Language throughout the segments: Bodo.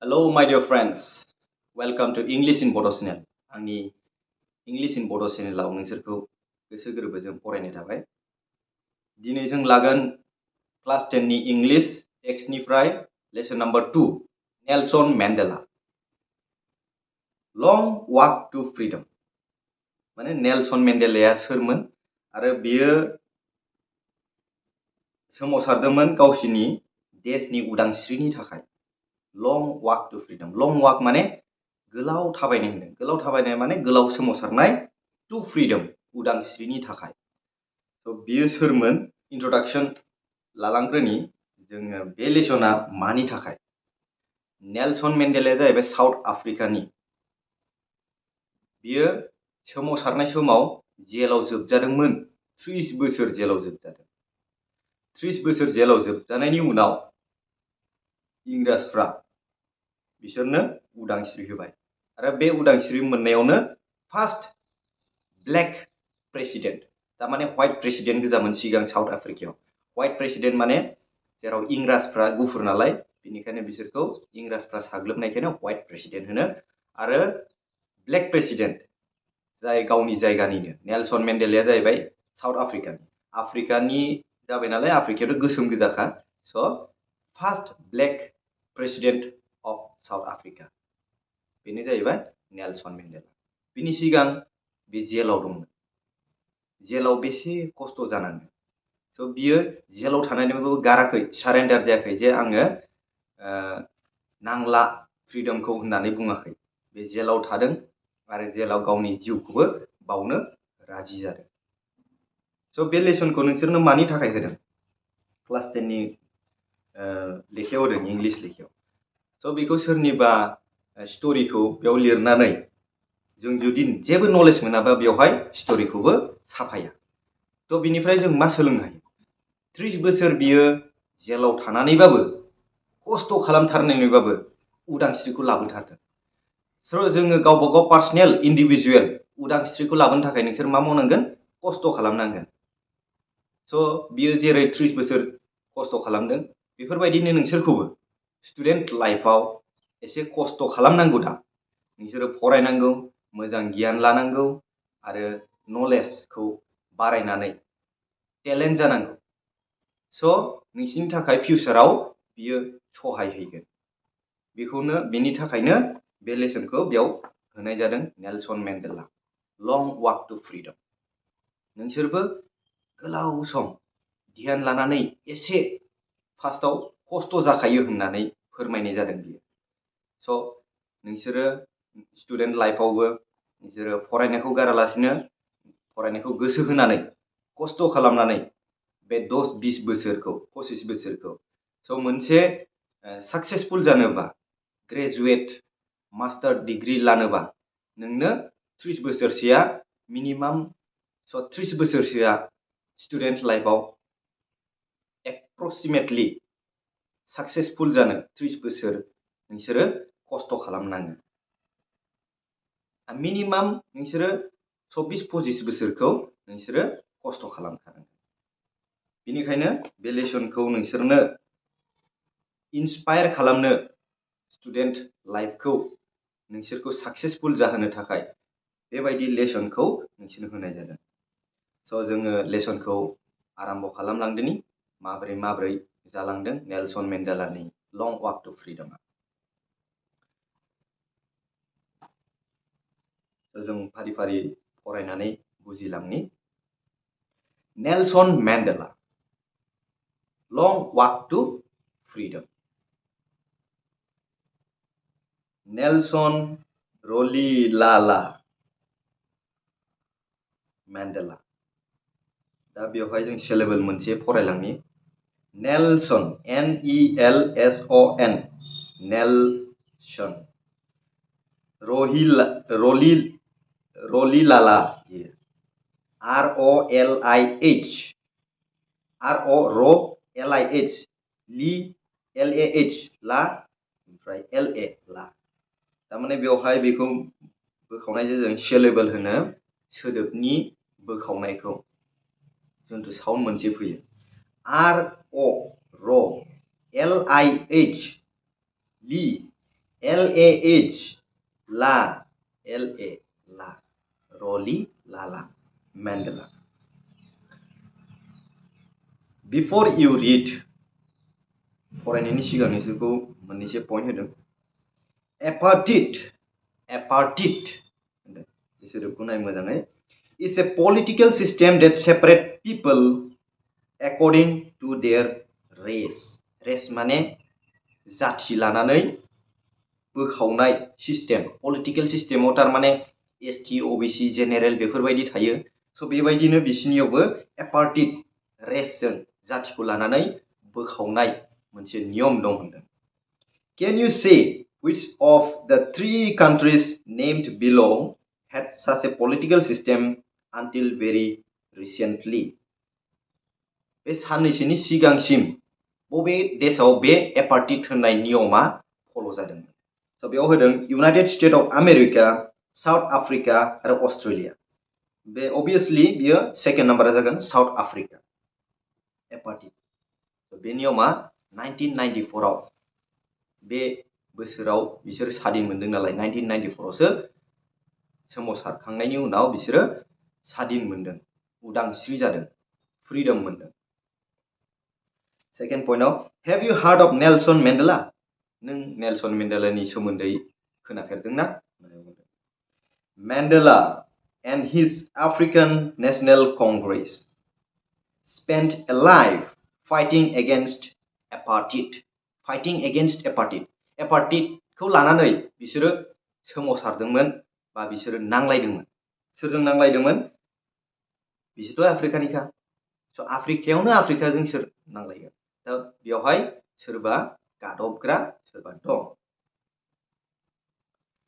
Hello, my dear friends. Welcome to English in Bodo channel. आंनि English in Bodo channelआव नोंसोरखौ गोसो गोरबोजों फरायनाय थाबाय। दिनै जों लागोन क्लास 10 नि इंलिश टेक्स्टनिफ्राय lesson number 2 Nelson Mandela long walk to freedom. माने नेल्सन मेन्डेलाया सोरमोन आरो बियो सोमावसारदोंमोन गावसिनि देशनि उदांस्रिनि थाखाय। लं वाक टू फ्रीडम। लं वाक माने गोलाव थाबायनाय होनदों। गोलाव थाबायनाय माने गोलाव सोमावसारनाय टू फ्रीडम उदांस्रिनि थाखाय। स' बियो सोरमोन इंट्रोडक्शन लालांग्रोनि जोङो बे लेसना मानि थाखाय। नेल्सन मेन्डेलाया जाहैबाय साउथ आफ्रिकानि। बियो सोमावसारनाय समाव जेलाव जोबजादोंमोन 30 बोसोर जेलाव जोबजादों। 30 बोसोर जेलाव जोबजानायनि उनाव इंराजफ्रा बिसोरनो उदांस्रि होबाय आरो बे उदांस्रि मोननायावनो फार्स्ट ब्लेक प्रेसिडेंट तारमाने व्हाइट प्रेसिडेंट गोजामोन सिगां साउथ आफ्रिकायाव। व्हाइट प्रेसिडेंट माने जेराव इंराजफ्रा गुफुर नालाय बेनिखायनो बिसोरखौ इंराजफ्रा साग्लोबनायखायनो व्हाइट प्रेसिडेंट होनो आरो ब्लेक प्रेसिडेंट जाय गावनि जायगानिनो नेल्सन मेन्डेलाया जाहैबाय साउथ आफ्रिकानि जाबाय नालाय आफ्रिकायावथ' गोसोम गोजाखा स' first black president of South Africa बेनो जाहैबाय नेल्सन मेन्डेला। बिनि सिगां बे जेलाव दंमोन। जेलाव बेसे खस्थ' जानांगौ। स' बियो जेलाव थानानैबो गाराखै सारेन्डार जायाखै जे आङो नांला फ्रीडमखौ होननानै बुङाखै। बे जेलाव थादों आरो जेलाव गावनि जिउखौबो बावनो राजि जादों। स' बे लेसनखौ नोंसोरनो मानि थाखाय होदों क्लास 10 नि लेखायाव होदों इंलिश लेखायाव। स' बेखौ सोरनिबा स्ट'रिखौ बेयाव लिरनानै जों जुदि जेबो नलेज मोनाबा बेवहाय स्ट'रिखौबो साफाया। थ' बिनिफ्राय जों मा सोलोंनो हायो। 30 बोसोर बियो जेलाव थानानैबाबो खस्थ' खालामथारनानैबाबो उदांस्रिखौ लाबोथारदों। स' जोङो गावबा गाव पार्सनेल इन्डिभिजुवेल उदांस्रिखौ लाबोनो थाखाय नोंसोर मा मावनांगोन खस्थ' खालामनांगोन। स' बियो जेरै 30 बोसोर खस्थ' खालामदों बेफोरबायदिनो नोंसोरखौबो स्टुडेन्ट लाइफआव एसे खस्थ' खालामनांगौ दा। नोंसोरो फरायनांगौ, मोजां गियान लानांगौ आरो नलेजखौ बारायनानै टेलेन्ट जानांगौ। स' नोंसिनि थाखाय फिउचाराव बियो सहाय हैगोन। बेखौनो बेनि थाखायनो बे लेसनखौ बेयाव होनाय जादों Nelson Mandela long walk to freedom. नोंसोरबो गोलाव सम ध्यान लानानै एसे फार्स्टआव खस्थ' जाखायो होननानै फोरमायनाय जादों बियो। स' नोंसोरो स्टुडेन्ट लाइफआवबो नोंसोरो फरायनायखौ गारालासिनो फरायनायखौ गोसो होनानै खस्थ' खालामनानै बे 10-20 बोसोरखौ 25 बोसोरखौ स' मोनसे साक्सेसफुल जानोबा ग्रेजुवेट मास्टार डिग्री लानोबा नोंनो 30 बोसोरसेया मिनिमाम स' 30 बोसोरसेया स्टुडेन्ट लाइफआव एप्रक्सिमेटलि साक्सेसफुल जानो 30 बोसोर नोंसोरो खस्थ' खालामनांगोन। मिनिमाम नोंसोरो 24-25 बोसोरखौ नोंसोरो खस्थ' खालामखानांगोन। बेनिखायनो बे लेसनखौ नोंसोरनो इन्सपायार खालामनो स्टुडेन्ट लाइफखौ नोंसोरखौ साक्सेसफुल जाहोनो थाखाय बेबायदि लेसनखौ नोंसोरनो होनाय जादों। स' जोङो लेसनखौ आराम्भ खालामलांदोनि माब्रै जालांदों नेल्सन मेन्डेलानि लं वाक टू फ्रीडमा। जों फारि फारि फरायनानै बुजिलांनि। Nelson Mandela long walk to freedom. Nelson Rolihlahla Mandela. दा बेवहाय जों सिलेबल मोनसे फरायलांनि। Nelson NELSON Nelson Rolihlahla ROLIH ली LAH ला ओमफ्राय LA ला। तारमाने बेवहाय बेखौ बोखावनाय जादों सिलेबल होनो सोदोबनि बोखावनायखौ जोंथ' साउन्ड मोनसे फैयो RO LIH Lee LAH La LA La Roli Lala Mandela. Before you read फरायनायनि सिगां नोंसोरखौ मोननैसो पइन्ट होदों apartheid बिसोरखौ नाय मोजाङै is a political system that separate people according to their race माने जाथि लानानै बोखावनाय सिस्टेम पलिटिकल सिस्टेमाव तारमाने एसटी ओबीसी जेनेरेल बेफोरबायदि थायो स' बेबायदिनो बिसिनियावबो एपार्टेड रेसजों जाथिखौ लानानै बोखावनाय मोनसे नियम दं होनदों Can you say which of the three countries named below had such a political system until very recently? बे साननैसोनि सिगांसिम बबे देशआव बे एपार्टेड होननाय नियमा फल' जादोंमोन स' बेयाव होदों United state of America south Africa आरो अस्ट्रेलिया बे अबियसलि बियो सेकेन्ड नाम्बारा जागोन साउथ आफ्रिका एपार्टेड बे नियमा 1994 आव बे बोसोराव बिसोर स्वाधीन मोनदों नालाय 1994 आवसो सोमावसारखांनायनि उनाव बिसोरो स्वाधीन मोनदों उदांस्रि जादों फ्रीडम मोनदों सेकेन्ड पइन्टआव have you heard of Nelson Mandela नों नेल्सन मेंडेलानि सोमोन्दै खोनाफेरदोंना Mandela and his African National Congress spent a life fighting against apartheid एपार्टेडखौ लानानै बिसोरो सोमावसारदोंमोन बा बिसोरो नांलायदोंमोन सोरजों नांलायदोंमोन बिसोरथ' आफ्रिकानिखा स' आफ्रिकायावनो आफ्रिकाजों सोर नांलायगोन दा बेवहाय सोरबा गादबग्रा सोरबा दं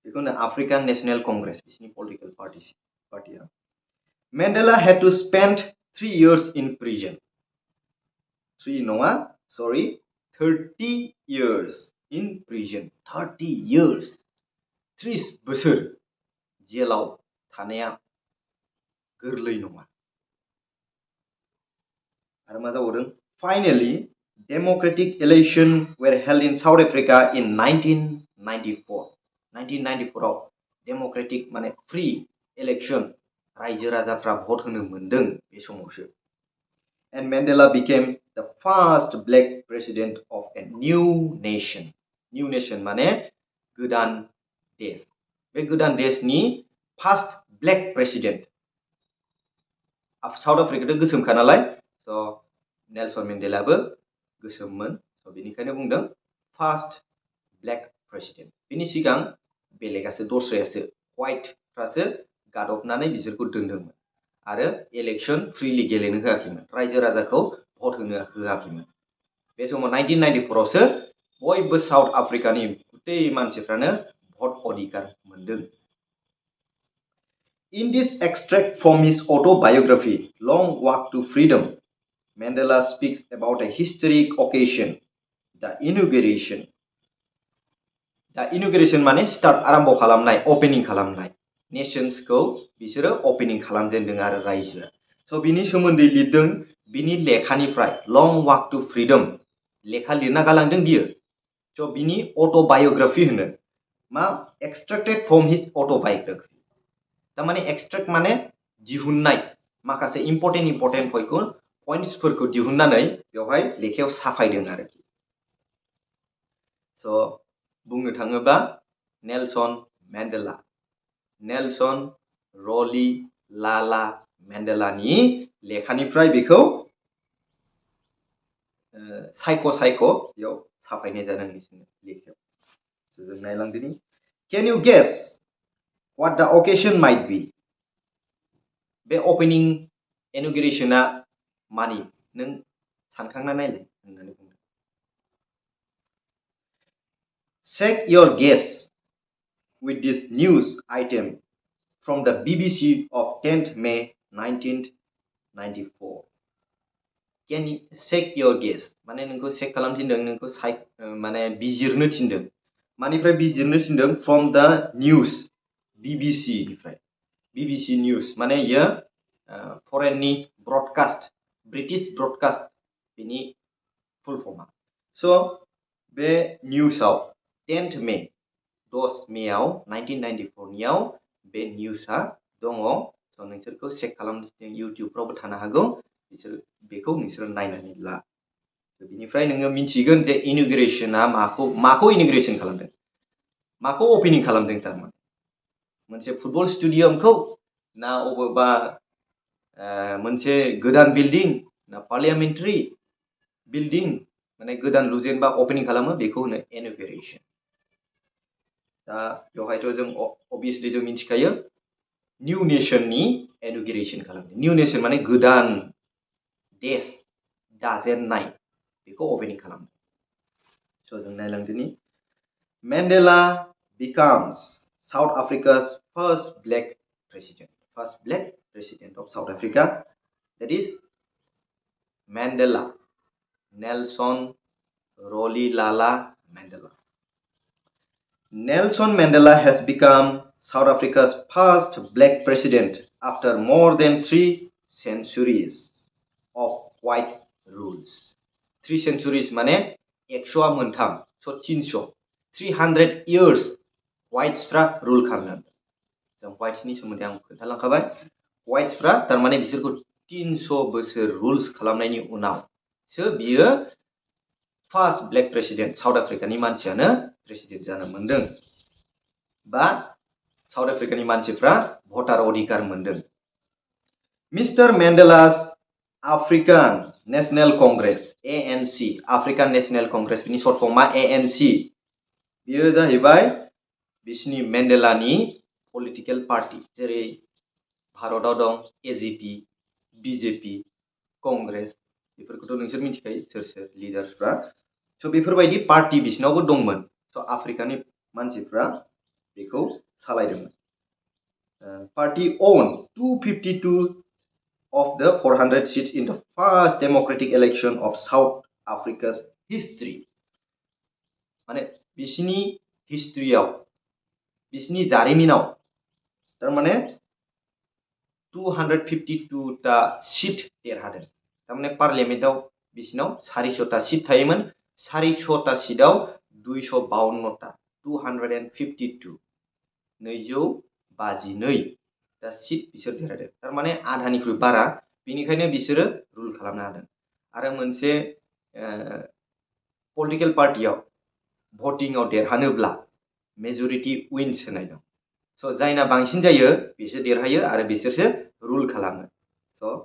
बेखौनो आफ्रिकान नेशनल कंग्रेस बिसिनि पलिटिकल पार्टिया Mandela had to spend 3 years in prison 3 नङा sorry 30 years in prison 30 years 30 बोसोर जेलाव थानाया गोरलै नङा आरो मा जाबावदों Finally democratic election were held in South Africa in 1994 आव डेमोक्रेटिक माने फ्री इलेक्शन रायजो राजाफ्रा भट होनो मोनदों बे समावसो and Mandela became the first black president of a new nation माने गोदान देश बे गोदान देशनि फर्स्ट ब्लैक प्रेसिडेंट साउथ आफ्रिकाथ' गोसोमखा नालाय स' नेल्सन मेंडेलाबो गोसोममोन स' बेनिखायनो बुंदों फर्स्ट ब्लैक प्रेसिडेंट बिनि सिगां बेलेगासो दस्रायासो व्हाइटफ्रासो गादबनानै बिसोरखौ दोनदोंमोन आरो इलेक्शन फ्रीलि गेलेनो होआखैमोन रायजो राजाखौ भट होनो होआखैमोन बे समाव 1994 आवसो बयबो साउथ आफ्रिकानि गुतै मानसिफ्रानो भट अधिकार मोनदों In this extract from his autobiography Long Walk to Freedom Mandela speaks about a historic occasion the inauguration माने स्टार्ट आरम्भ खालामनाय ओपनिं खालामनाय नेशन्सखौ बिसोरो ओपनिं खालामजेनदों आरो रायजोआ स' बिनि सोमोन्दै लिरदों बिनि लेखानिफ्राय लं वाक टु फ्रीडम लेखा लिरना गालांदों बियो स' बिनि अट'बायोग्राफि होनो मा एक्सट्रेक्टेड फ्रम हिज अट'बायोग्राफि तारमाने एक्सट्रेक्ट माने दिहुननाय माखासे इम्पर्टेन्ट पइन्ट्सफोरखौ दिहुननानै बेवहाय लेखायाव साफायदों आरोखि स' बुंनो थाङोबा नेल्सन रलि लाला मेंडेलानि लेखानिफ्राय बेखौ सायख' बेयाव साफायनाय जादों लेखायाव जों नायलांदिनि Can you guess what the occasion might be बे ओपनिं इनॉग्रेशनआ मानि नों सानखांना नायलाय होननानै बुंदों Check your guess with this news item from the BBC of 10th May 1994 Can you check your guess माने नोंखौ चेक खालामनो थिनदों नोंखौ माने बिजिरनो थिनदों मानिफ्राय बिजिरनो थिनदों from the news BBC निफ्राय BBC न्यूज माने यो फरेननि ब्रडकास्ट ब्रिटिश ब्रडकास्ट बिनि फुल फर्मा स' बे न्यूजआव 10th May 10 मेआव 1994 नियाव बे निउसआ दङ स' नोंसोरखौ चेक खालामनो इउटिउबफ्रावबो थानो हागौ बिसोर बेखौ नोंसोर नायनानै ला बिनिफ्राय नोङो मिन्थिगोन जे इन'ग्रेशना माखौ इन'ग्रेशन खालामदों माखौ ओपनिं खालामदों थारमाने मोनसे फुटबल स्टेडियामखौ ना अबेबा मोनसे गोदान बिल्डिं ना पार्लियामेन्टारि बिल्डिं माने गोदान लुजेनबा ओपनिं खालामो बेखौ होनो इन'ग्रेशन दा बेवहायथ' जों obviously जों मिन्थिखायो निउ नेशननि इन'ग्रेशन खालामदों निउ नेशन माने गोदान देश दाजेननाय बेखौ ओपनिं खालामदों स' जों नायलांदिनि Mandela becomes South Africa's first black president of South Africa. That is Mandela, Nelson Rolihlahla Mandela. Nelson Mandela has become South Africa's first black president after more than 3 centuries of white rules. 3 centuries माने 100 मोनथाम so 300 years whitesफ्रा रुल खालामदों जों whitesनि सोमोन्दै आं खोन्थालांखाबाय whitesफ्रा थारमाने बिसोरखौ 300 बोसोर रुल्स खालामनायनि उनावसो बियो फार्स्ट ब्लेक प्रेसिडेन्ट साउथ आफ्रिकानि मानसियानो प्रेसिडेन्ट जानो मोनदों बा साउथ आफ्रिकानि मानसिफ्रा भटार अधिकार मोनदों मिस्टार मेन्डेलास African National Congress ANC African National Congress बिनि सर्ट फर्मा ANC बियो जाहैबाय बिसिनि मेन्डेलानि पलिटिकल पार्टी जेरै भारतआव दं AGP BJP कंग्रेस बेफोरखौथ' नोंसोर मिथिखायो सोर लिडार्सफ्रा स' बेफोरबायदि पार्टी बिसिनावबो दंमोन स' आफ्रिकानि मानसिफ्रा बेखौ सालायदोंमोन party owned 252 of the 400 seats in the first democratic election of South Africa's history माने बिसिनि हिस्ट्रियाव बिसिनि जारिमिनाव थारमाने 252 ता सीट देरहादों थारमाने पार्लियामेन्टआव बिसिनाव 400 ता सीट थायोमोन 400 ता सीटआव 252 ता 252 252 ता सीट बिसोर देरहादों थारमाने आधानिख्रुइ बारा बेनिखायनो बिसोरो रुल खालामनो हादों आरो मोनसे पलिटिकल पार्टीयाव भटिंआव देरहानोब्ला मेजरिटी विन्स होनाय दं स' जायना बांसिन जायो बिसोर देरहायो आरो बिसोरसो रुल खालामो स'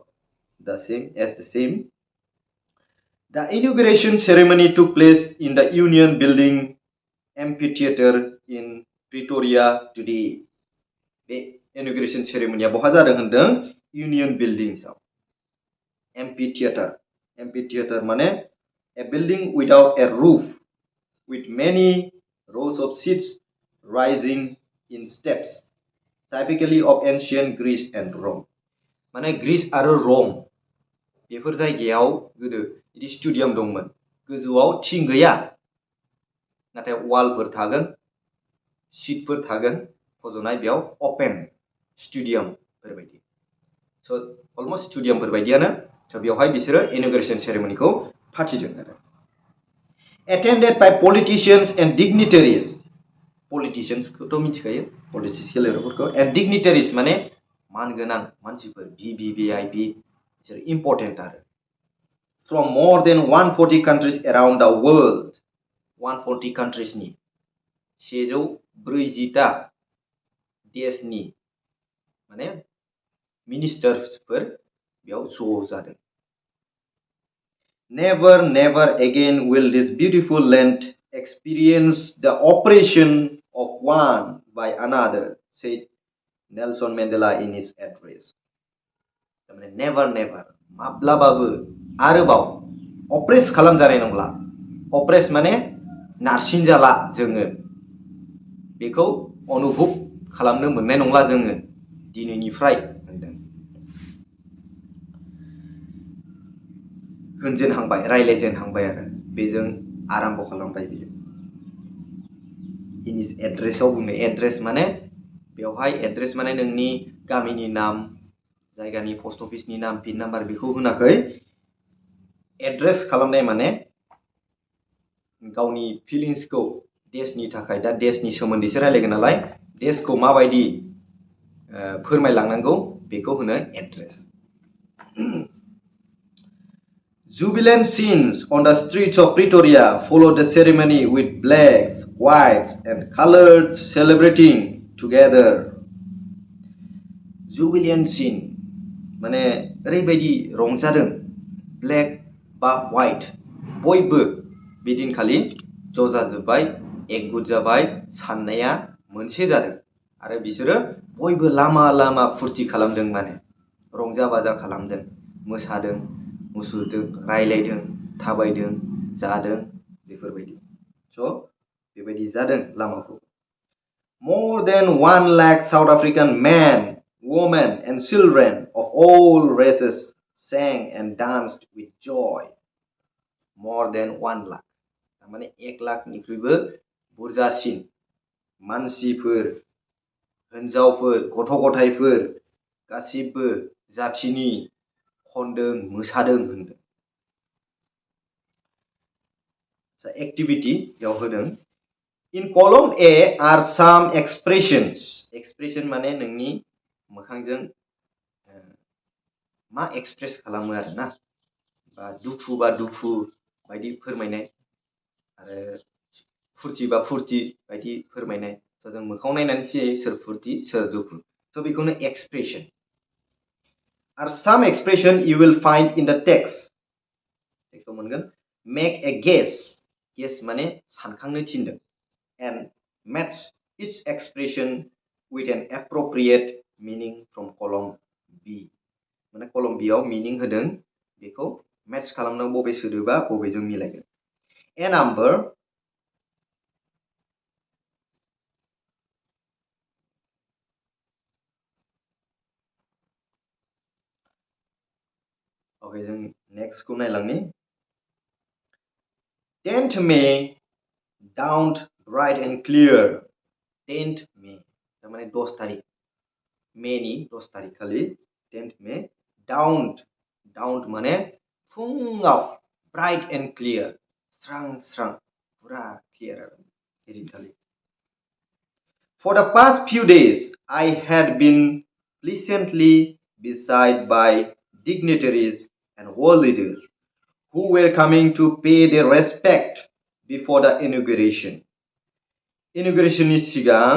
the same the inauguration ceremony took place in the Union Building amphitheater in Pretoria today बे inauguration ceremony बहा जादों होनदों Union Buildings आव amphitheater माने a building without a roof with many rows of seats rising in steps typically of ancient Greece and Rome माने ग्रीस आरो रोम बेफोर जायगायाव गोदो बिदि स्टेडियाम दंमोन गोजौआव थिं गैया नाथाय वालफोर थागोन सीटफोर थागोन फज'नाय बेयाव ओपन स्टेडियामफोर बायदि स' अलमोस्ट स्टेडियामफोर बायदियानो स' बेवहाय बिसोरो इनॉग्रेशन सेरेमनिखौ फाथिदों आरो attended by politicians and dignitaries politicians खौथ' मिथिखायो पलिटिशियन लिडारफोरखौ and dignitaries माने मानगोनां मानसिफोर VVIP बिसोर इम्पोर्टेन्ट आरो from more than 140 countries around the world 140 countries नि 140 ता देशनि माने मिनिस्टार्सफोर बेयाव ज' जादों Never again will this beautiful land experience the oppression of one by another, said Nelson Mandela in his address. Never, माब्लाबाबो आरोबाव oppress खालामजानाय नंला. oppress माने नारसिन जाला जोङो. बेखौ अनुभव खालामनो मोननाय नंला जोङो दिनैनिफ्राय होनदों. होनजेनहांबाय रायलायजेनहांबाय आरो बेजों आराम्भ खालामबाय बियो इन हिज एड्रेसआव बुंनो एड्रेस माने बेवहाय एड्रेस माने नोंनि गामिनि नाम जायगानि पोस्ट अफिसनि नाम पिन नाम्बार बेखौ होनाखै एड्रेस खालामनाय माने गावनि फिलिंसखौ देशनि थाखाय दा देशनि सोमोन्दैसो रायलायगोन नालाय देशखौ माबायदि फोरमायलांनांगौ बेखौ होनो address. Jubilant scenes on the streets of Pretoria followed the ceremony with blacks, whites, and colored celebrating together. Jubilant scene माने ओरैबायदि रंजादों ब्लेक बा व्हाइट बयबो बेदिनखालि ज' जाजोब्बाय एकगुट जाबाय साननाया मोनसे जादों आरो बिसोरो बयबो लामा लामा फुर्ति खालामदों माने रंजा बाजा खालामदों मोसादों मुसुरदों रायलायदों थाबायदों जादों बेफोरबायदि स' बेबायदि जादों लामाखौ. More than 1 lakh South African men, women and children of all races sang and danced with joy. More than 1 lakh. माने 1 लाखनिख्रुइबो बुरजासिन मानसिफोर हिन्जावफोर गथ' गथायफोर गासिबो जाथिनि खनदों मोसादों होनदों. एक्टिभिटी याव होदों. In column A are some expressions. Expression माने नोंनि मोखांजों मा एक्सप्रेस खालामो आरो ना बा दुखु बायदि फोरमायनाय आरो फुर्ति बा फुर्ति बायदि फोरमायनाय स' जों मोखाङाव नायनानै सिनायो सोर फुर्ति सोर दुखु स' बेखौनो expression. Are some expression you will find in the text. टेक्स्टआव मोनगोन. Make a guess. Guess माने सानखांनो थिनदों. And match each expression with an appropriate meaning from column B. माने column B आव meaning होदों बेखौ match खालामनांगौ बबे सोदोबा बबेजों मिलायगोन. A number okay जों next खौ नायलांनि. 10th May dawned bright and clear. 10th May तारमाने 10 तारिख मेनि 10 तारिख खालि 10th May dawned माने फुङाव bright and clear स्रां स्रां पुरा clear एदिनखालि. For the past few days I had been pleasantly beside by dignitaries and world leaders who were coming to pay their respect before the inauguration. Inaugurationनि सिगां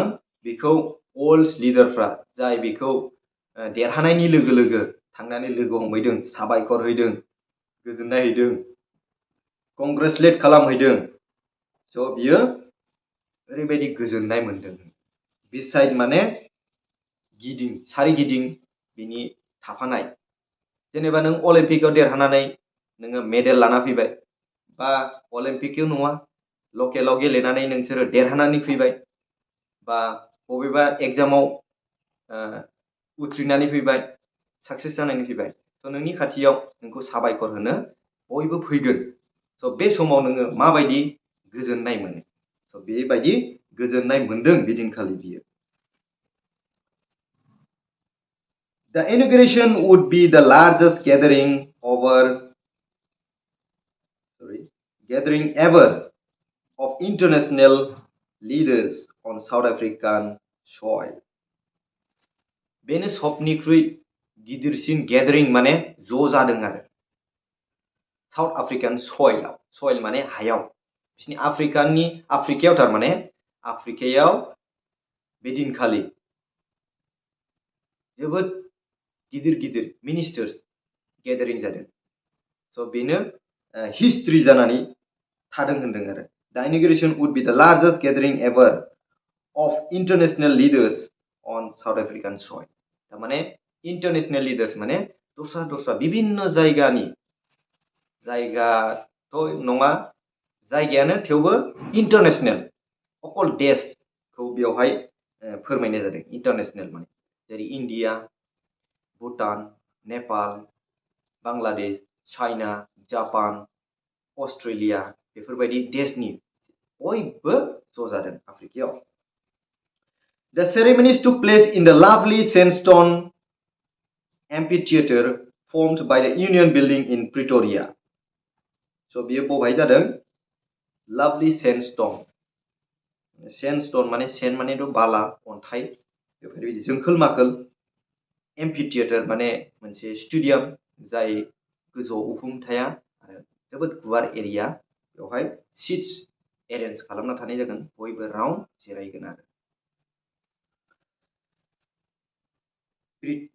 बेखौ world leaderफ्रा जाय बेखौ देरहानायनि लोगो लोगो थांनानै लोगो हमहैदों साबायखर हैदों गोजोननाय हैदों कंग्रेचुलेट खालामहैदों स' बियो ओरैबायदि गोजोननाय मोनदों. बिसाइड माने गिदिं सारिगिदिं बिनि थाफानाय जेनेबा नों अलिम्पिकआव देरहानानै नोङो मेडेल लाना फैबाय बा अलिम्पिकआव नङा लकेलाव गेलेनानै नोंसोरो देरहानानै फैबाय बा बबेबा एग्जामाव उथ्रिनानै फैबाय साक्सेस जानानै फैबाय स' नोंनि खाथियाव नोंखौ साबायखर होनो बयबो फैगोन स' बे समाव नोङो माबायदि गोजोननाय मोनो स' बेबायदि गोजोननाय मोनदों बिदिनखालि बियो. The inauguration would be the largest gathering ever of international leaders on South African soil. बेनो सबनिख्रुइ गिदिरसिन गैदारिं माने ज' जादों आरो साउथ आफ्रिकान सयलआव सयल माने हायाव बिसिनि आफ्रिकायाव थारमाने आफ्रिकायाव बेदिनखालि जोबोद गिदिर मिनिस्टार्स गैदारिं जादों स' बेनो हिस्ट्रि जानानै थादों होनदों आरो. The inauguration would be the largest gathering ever of international leaders on South African soil. तारमाने international leaders माने दस्रा विभिन्न जायगाथ' नङा जायगायानो थेवबो international अकल देशखौ बेवहाय फोरमायनाय जादों. international माने जेरै India Bhutan Nepal Bangladesh China Japan Australia बेफोरबायदि देशनि बयबो ज' जादों आफ्रिकायाव. The ceremonies took place in the lovely sandstone amphitheater formed by the Union Building in Pretoria. So बियो बबेहाय जादों? Lovely sandstone Sandstone माने sand मानेथ' बाला अन्थाइ बेफोरबायदि जोंखोल माखोल एम्फिथियेटार माने मोनसे स्टेडियाम जाय गोजौआव उखुम थाया आरो जोबोद गुवार एरिया बेवहाय सिट्स एरेन्ज खालामना थानाय जागोन बयबो राउन्ड जिरायगोन आरो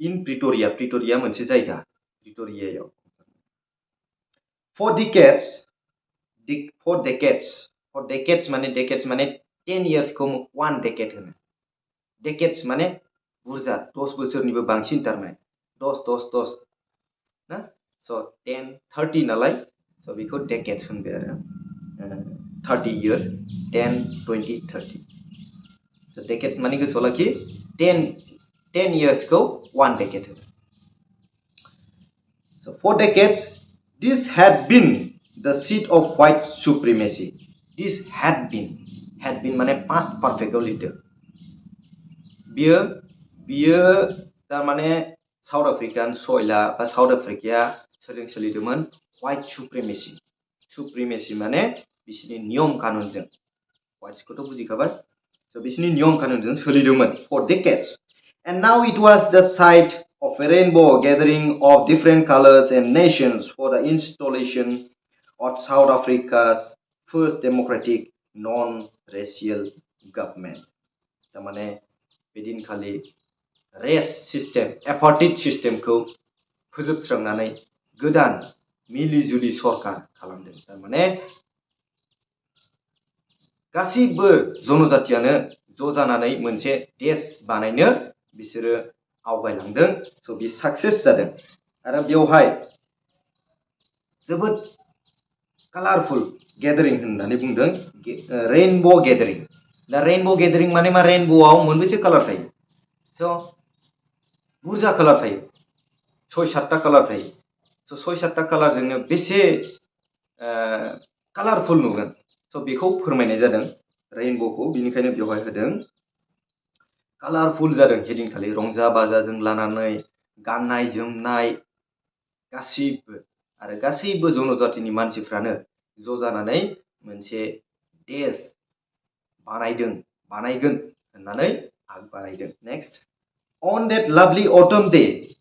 इन प्रिटरिया मोनसे जायगा प्रिटरियायाव for decades माने 10 years खौ 1 decade होनो decades माने बुरजा 10 बोसोरनिबो बांसिन थारमाने 10 ना so 10 30 नालाय so बेखौ decades होनबाय आरो 30 years 10 20 30 so decades माने गोसोआव लाखि 10 years खौ 1 decade होनो so for decades this had been the seat of white supremacy this had been माने past perfect आव लिरदो बियो तारमाने साउथ आफ्रिकान सयला बा साउथ आफ्रिकाया सोरजों सोलिदोंमोन व्हाइट सुप्रिमेसि माने बिसिनि नियम कानुनजों व्हाइट्सखौथ' बुजिखाबाय so बिसिनि नियम कानुनजों सोलिदोंमोन for decades and now it was the site of a rainbow gathering of different colors and nations for the installation of South Africa's first democratic non-racial government तारमाने बेदिनखालि रेस सिस्टेम एपार्टेड सिस्टेमखौ फोजोबस्रांनानै गोदान मिलिजुलि सरकार खालामदों तारमाने गासिबो जनजातियानो ज' जानानै मोनसे देश बानायनो बिसोरो आवगायलांदों स' बि साक्सेस जादों आरो बेवहाय जोबोद कालारफुल गेदारिं होननानै बुंदों रेइनबो गेदारिं दा रेइनबो गेदारिं माने मा रेइनबोआव मोनबेसे कालार थायो स' बुरजा कालार थायो 6-7टा कालार थायो स' 6-7टा कालारजोंनो बेसे कालारफुल नुगोन स' बेखौ फोरमायनाय जादों रेइनबोखौ बिनिखायनो बेवहाय होदों कालारफुल जादों हेदिनखालि रंजा बाजाजों लानानै गाननाय जोमनाय गासिबो जनजातिनि मानसिफ्रानो ज' जानानै मोनसे देश बानायगोन होननानै आग बानायदों next On that lovely autumn day,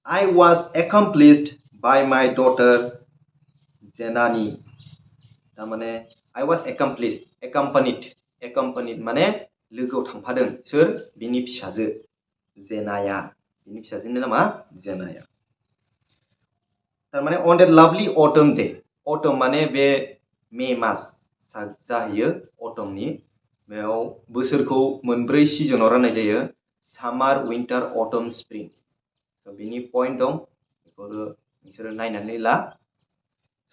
I was accomplished by my daughter Zenani. तारमाने I was accompanied माने लोगोआव थांफादों सोर बिनि फिसाजो जेनाया बिनि फिसाजोनि नामा जेनाया तारमाने on that lovely autumn day autumn माने बे मे मास जाहैयो autumnनि बेयाव बोसोरखौ मोनब्रै सिजनाव राननाय जायो सामार विंटार अटम स्प्रिं बिनि पइन्ट दं बेखौ नोंसोरो नायनानै ला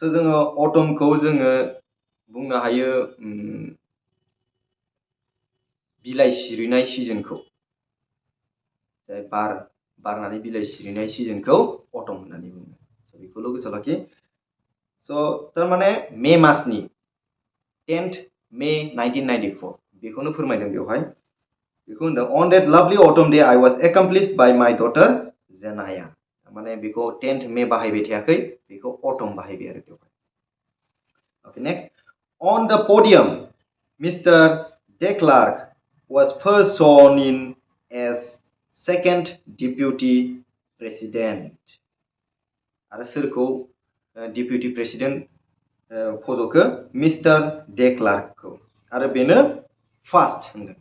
स' जोङो अटमखौ जोङो बुंनो हायो बिलाइ सिरिनाय सिजनखौ जाय बारनानै बिलाइ सिरिनाय सिजनखौ अटम होननानै बुङो स' बेखौल' गोसोआव लाखि स' तारमाने मे मासनि 10th May 1994 बेखौनो फोरमायदों बेवहाय बेखौ होनदों on that lovely autumn day I was accomplished by my daughter Zenaya माने बेखौ 10th May बाहायबाय थायाखै बेखौ autumn बाहायबाय आरो बेवहाय okay next on the podium Mr. de Klerk was first sworn in as second deputy president आरो सोरखौ deputy president फज'खो मिस्टार de Klerk खौ आरो बेनो फार्स्ट होनगोन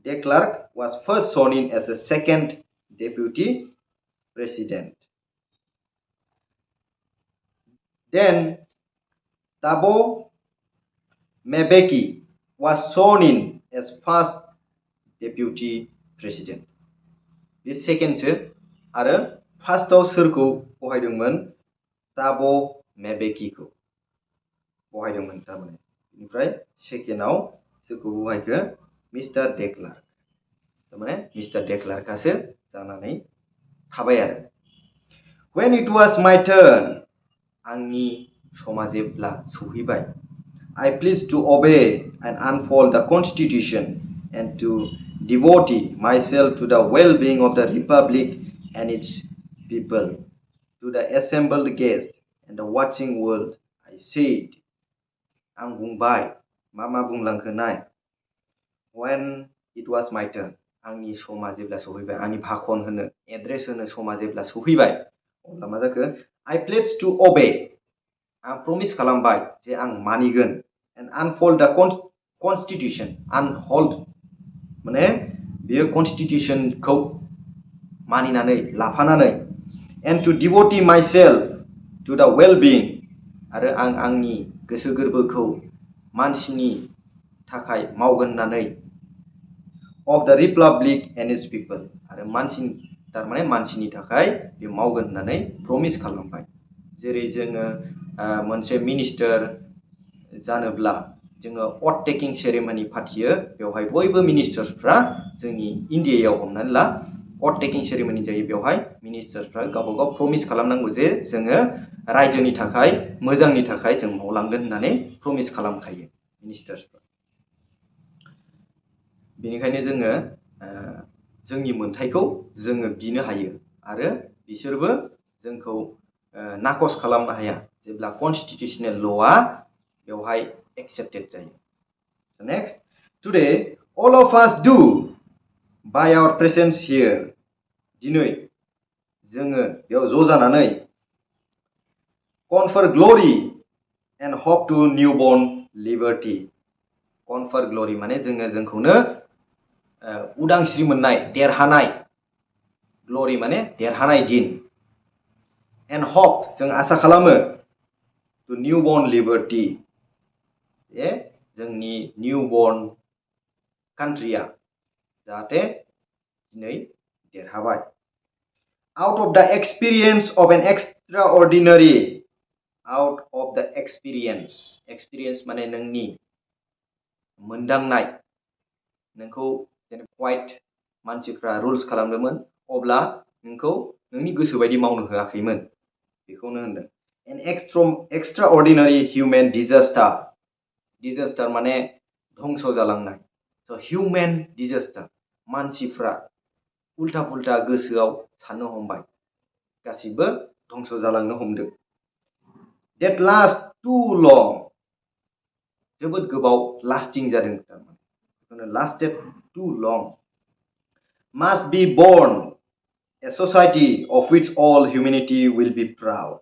De Klerk was first sworn in as a second deputy president. Then Thabo Mbeki was sworn in as first deputy president. This second sir आरो फार्स्टआव सोरखौ बहायदोंमोन Thabo Mbeki खौ बहायदोंमोन तारमाने बेनिफ्राय सेकेन्डआव सोरखौ बहायखो मिस्टार de Klerk तारमाने मिस्टार de Klerk आसो जानानै थाबाय आरो when it was my turn आंनि समा जेब्ला सौहैबाय I pledged to obey and unfold the constitution and to devote myself to the well-being of the republic and its people to the assembled guests and the watching world I said आं बुंबाय मा बुंलांखो नाय when it was my turn आंनि समा जेब्ला सौहैबाय आंनि भाखन होनो एड्रेस होनो समा जेब्ला सौहैबाय अब्ला मा जाखो I pledge to obey आं प्रमिस खालामबाय जे आं मानिगोन and unfold the constitution unhold माने बियो constitutionखौ मानिनानै लाफानानै and to devote myself to the well-being आरो आं आंनि गोसो गोरबोखौ मानसिनि थाखाय मावगोन होननानै of the republic and its people आरो मानसिनि थारमाने मानसिनि थाखाय बे मावगोन होननानै प्रमिस खालामबाय जेरै जोङो मोनसे मिनिस्टार जानोब्ला जोङो अथ टेकिं सेरेमनि फाथियो बेवहाय बयबो मिनिस्टार्सफ्रा जोंनि इन्डियायाव हमनानै ला अथ टेकिं सेरेमनि जायो बेवहाय मिनिस्टार्सफ्रा गावबा गाव प्रमिस खालामनांगौ जे जोङो रायजोनि थाखाय मोजांनि थाखाय जों मावलांगोन होननानै प्रमिस खालामखायो मिनिस्टार्सफ्रा बेनिखायनो जोङो जोंनि मोनथायखौ जोङो बिनो हायो आरो बिसोरबो जोंखौ नाकस खालामनो हाया जेब्ला कन्स्टिटिउशनेल ल'आ बेवहाय एक्सेप्टेड जायो next today all of us do by our presence here दिनै जोङो बेयाव ज' जानानै confer glory and hope to newborn liberty confer glory माने जोङो जोंखौनो उदांस्रि मोननाय देरहानाय ग्ल'रि माने देरहानाय दिन and hope जों आसा खालामो to newborn liberty जे जोंनि newborn कान्ट्रिया जाहाथे दिनै देरहाबाय out of the experience of an extraordinary out of the experience माने नोंनि मोनदांनाय नोंखौ व्हाइट मानसिफ्रा रुल्स खालामदोंमोन अब्ला नोंखौ नोंनि गोसो बायदि मावनो होआखैमोन बेखौनो होनदों an extraordinary human disaster माने धंस जालांनाय so human disaster मानसिफ्रा उल्टा पुल्टा गोसोआव साननो हमबाय गासिबो धंस जालांनो हमदों that last too long जोबोद गोबाव लास्टिं जादों तारमाने lasted too long must be born a society of which all humanity will be proud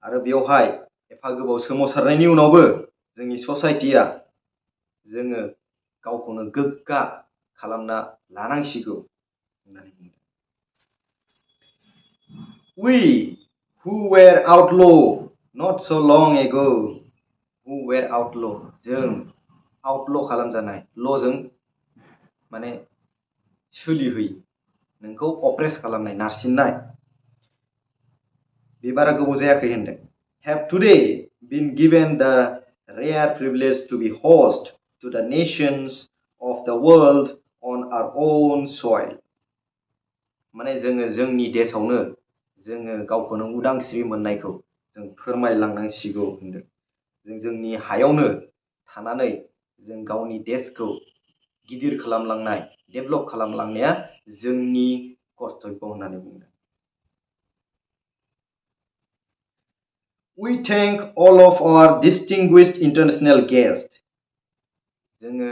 आरो बेवहाय एफा गोबाव सोमावसारनायनि उनावबो जोंनि ससाइटिया जोङो गावखौनो गोग्गा खालामना लानांसिगौ होननानै बुंदों we who were outlaw not so long ago who were outlaw जों outlaw खालामजानाय ल'जों माने सोलिहोयो नोंखौ अप्रेस खालामनाय नारसिननाय बे बारा गोबाव जायाखै होनदों have today been given the rare privilege to be host to the nations of the world on our own soil माने जोङो जोंनि देशआवनो जोङो गावखौनो उदांस्रि मोननायखौ जों फोरमायलांनांसिगौ होनदों जों जोंनि हायावनो थानानै जों गावनि देशखौ गिदिर खालामलांनाय डेभेलप खालामलांनाया जोंनि कर्तब्य होननानै बुंदों We thank all of our distinguished international guests जोङो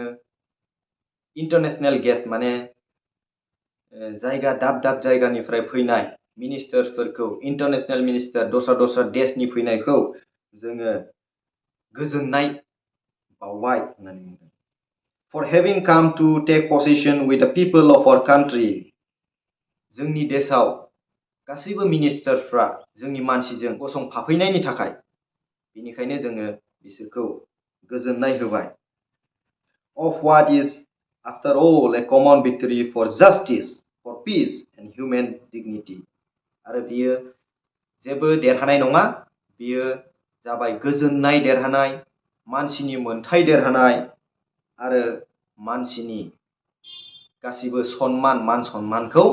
international guest माने जायगा दाब जायगानिफ्राय फैनाय मिनिस्टारफोरखौ इन्टारनेशनेल मिनिस्टार दस्रा देशनि फैनायखौ जोङो गोजोननाय बावबाय होननानै बुंदों for having come to take possession with the people of our country जोंनि देशआव गासैबो मिनिस्टारफ्रा जोंनि मानसिजों गसंफाफैनायनि थाखाय बेनिखायनो जोङो बिसोरखौ गोजोननाय होबाय of what is after all a common victory for justice for peace and human dignity आरो बियो जेबो देरहानाय नङा बियो जाबाय गोजोननाय देरहानाय मानसिनि मोनथाय देरहानाय आरो मानसिनि गासिबो मान सन्मानखौ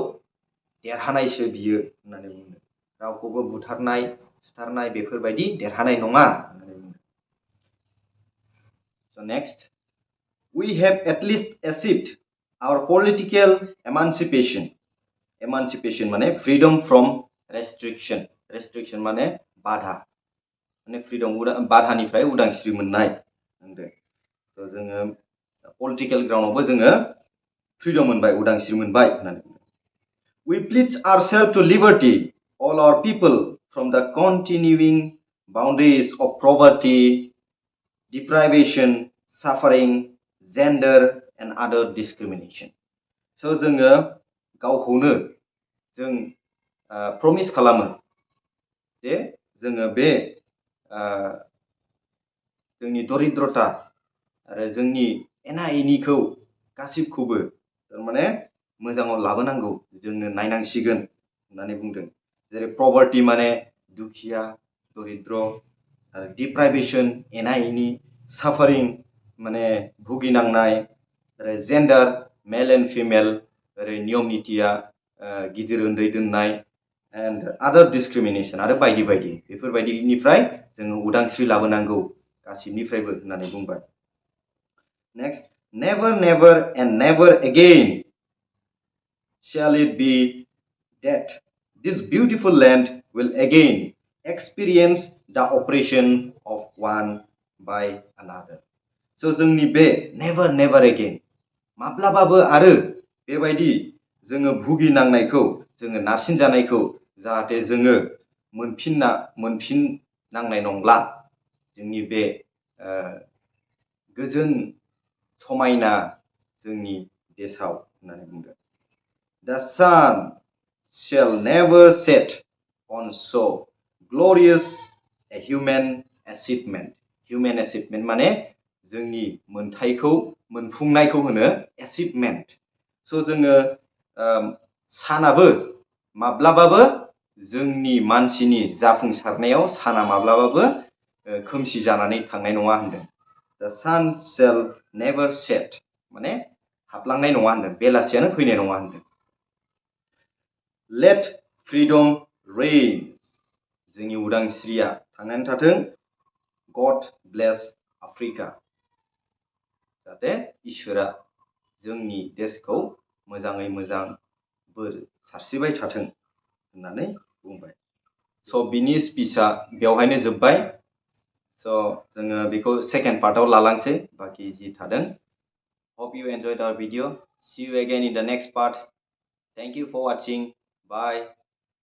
देरहानायसो बियो होननानै बुंदों रावखौबो बुथारनाय सुथारनाय बेफोरबायदि देरहानाय नङा होननानै बुंदों so next we have at least achieved our political emancipation माने freedom from restriction माने बाधा माने freedom बाधानिफ्राय उदांस्रि मोननाय होनदों so जोङो पलिटिकल ग्राउन्डआवबो जोङो फ्रिडम मोनबाय उदांस्रि मोनबाय होननानै बुंदों We pledge ourselves to liberty all our people from the continuing boundaries of poverty deprivation suffering gender and other discrimination so जोङो गावखौनो जों प्रमिस खालामो जे जोङो बे जोंनि दरिद्रता आरो जोंनि एना एनिखौ गासिबखौबो थारमाने मोजाङाव लाबोनांगौ जोंनो नायनांसिगोन होननानै बुंदों जेरै प्रभार्टी माने दुखिया दरिद्र आरो डिप्राइभेसन एना एनि साफारिं माने भुगिनांनाय आरो जेन्डार मेल एन्ड फिमेल ओरै नियम नितिया गिदिर उन्दै दोननाय एन्ड आदार डिसक्रिमिनेसन आरो बायदि बायदि बेफोरबायदिनिफ्राय जोङो उदांस्रि लाबोनांगौ गासिबनिफ्रायबो होननानै बुंबाय next never never and never again shall it be that this beautiful land will again experience the oppression of one by another so जोंनि बे never never again माब्लाबाबो आरो बेबायदि जोङो भुगिनांनायखौ जोङो नारसिनजानायखौ जाहाथे जोङो मोनफिननांनाय नंला जोंनि बे गोजोन समायना जोंनि देशाव होननानै बुंदों The sun shall never set on so glorious a human achievement माने जोंनि मोनथायखौ मोनफुंनायखौ होनो achievement so जोङो सानाबो माब्लाबाबो जोंनि मानसिनि जाफुंसारनायाव साना माब्लाबाबो खोमसि जानानै थांनाय नङा होनदों The sun shall never set माने हाबलांनाय नङा होनदों बेलासियानो फैनाय नङा होनदों Let freedom reign जोंनि उदांस्रिया थांनानै थाथों God bless Africa जाहाथे इसोरा जोंनि देशखौ मोजाङै मोजां बोर सारस्रिबाय थाथों होननानै बुंबाय स' बिनि स्पिचआ बेवहायनो जोब्बाय स' जोङो बेखौ सेकेन्ड पार्टआव लालांसै बाखि जि थादों Hope you enjoyed our video. See you again in the next part. Thank you for watching. Bye.